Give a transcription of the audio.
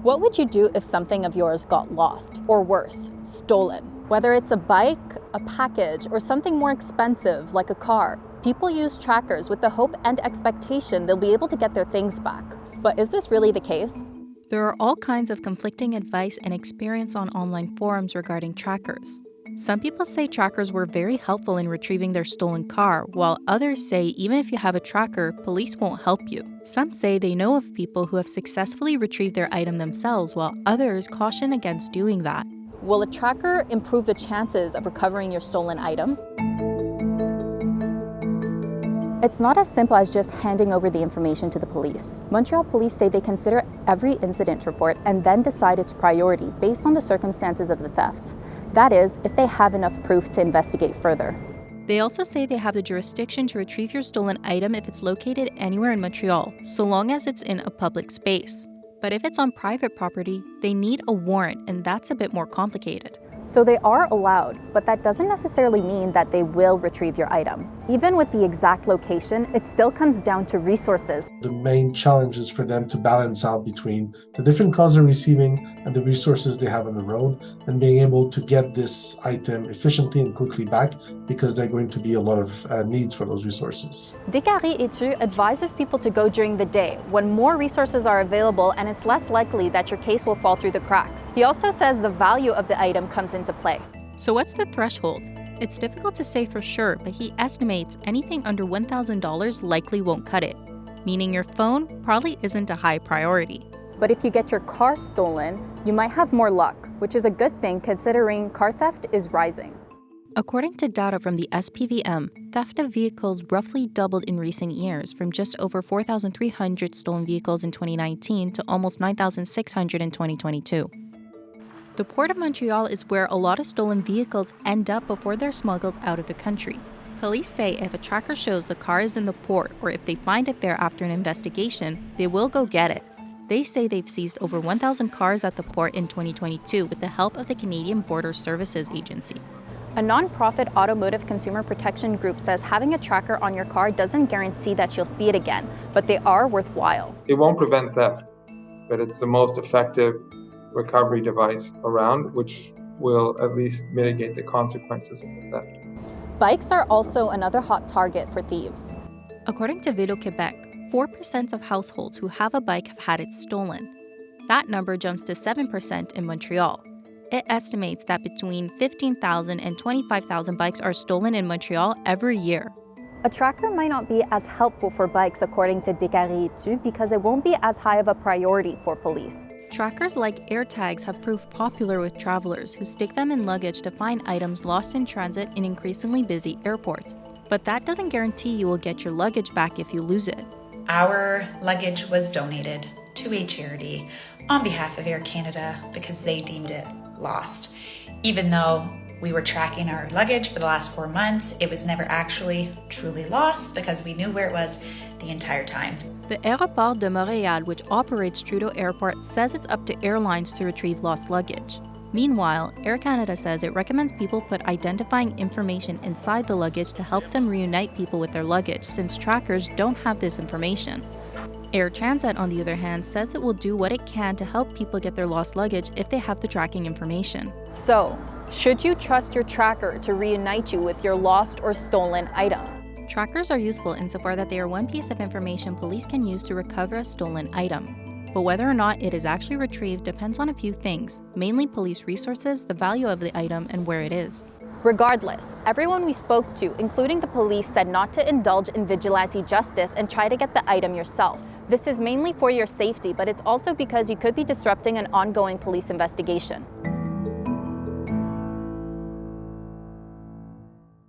What would you do if something of yours got lost, or worse, stolen? Whether it's a bike, a package, or something more expensive like a car, people use trackers with the hope and expectation they'll be able to get their things back. But is this really the case? There are all kinds of conflicting advice and experience on online forums regarding trackers. Some people say trackers were very helpful in retrieving their stolen car, while others say even if you have a tracker, police won't help you. Some say they know of people who have successfully retrieved their item themselves, while others caution against doing that. Will a tracker improve the chances of recovering your stolen item? It's not as simple as just handing over the information to the police. Montreal police say they consider every incident report and then decide its priority based on the circumstances of the theft. That is, if they have enough proof to investigate further. They also say they have the jurisdiction to retrieve your stolen item if it's located anywhere in Montreal, so long as it's in a public space. But if it's on private property, they need a warrant, and that's a bit more complicated. So they are allowed, but that doesn't necessarily mean that they will retrieve your item. Even with the exact location, it still comes down to resources. The main challenge is for them to balance out between the different calls they're receiving and the resources they have on the road, and being able to get this item efficiently and quickly back, because there are going to be a lot of needs for those resources. Descaries Etu advises people to go during the day when more resources are available and it's less likely that your case will fall through the cracks. He also says the value of the item comes into play. So what's the threshold? It's difficult to say for sure, but he estimates anything under $1,000 likely won't cut it, meaning your phone probably isn't a high priority. But if you get your car stolen, you might have more luck, which is a good thing considering car theft is rising. According to data from the SPVM, theft of vehicles roughly doubled in recent years, from just over 4,300 stolen vehicles in 2019 to almost 9,600 in 2022. The Port of Montreal is where a lot of stolen vehicles end up before they're smuggled out of the country. Police say if a tracker shows the car is in the port, or if they find it there after an investigation, they will go get it. They say they've seized over 1,000 cars at the port in 2022 with the help of the Canadian Border Services Agency. A non-profit automotive consumer protection group says having a tracker on your car doesn't guarantee that you'll see it again, but they are worthwhile. It won't prevent theft, but it's the most effective recovery device around, which will at least mitigate the consequences of the theft. Bikes are also another hot target for thieves. According to Vélo Québec, 4% of households who have a bike have had it stolen. That number jumps to 7% in Montreal. It estimates that between 15,000 and 25,000 bikes are stolen in Montreal every year. A tracker might not be as helpful for bikes according to Descaries Etu because it won't be as high of a priority for police. Trackers like AirTags have proved popular with travelers who stick them in luggage to find items lost in transit in increasingly busy airports. But that doesn't guarantee you will get your luggage back if you lose it. Our luggage was donated to a charity on behalf of Air Canada because they deemed it lost. Even though we were tracking our luggage for the last 4 months, it was never actually truly lost because we knew where it was the entire time. The Aéroport de Montréal, which operates Trudeau Airport, says it's up to airlines to retrieve lost luggage. Meanwhile, Air Canada says it recommends people put identifying information inside the luggage to help them reunite people with their luggage, since trackers don't have this information. Air Transat, on the other hand, says it will do what it can to help people get their lost luggage if they have the tracking information. So, should you trust your tracker to reunite you with your lost or stolen item? Trackers are useful insofar that they are one piece of information police can use to recover a stolen item. But whether or not it is actually retrieved depends on a few things, mainly police resources, the value of the item, and where it is. Regardless, everyone we spoke to, including the police, said not to indulge in vigilante justice and try to get the item yourself. This is mainly for your safety, but it's also because you could be disrupting an ongoing police investigation.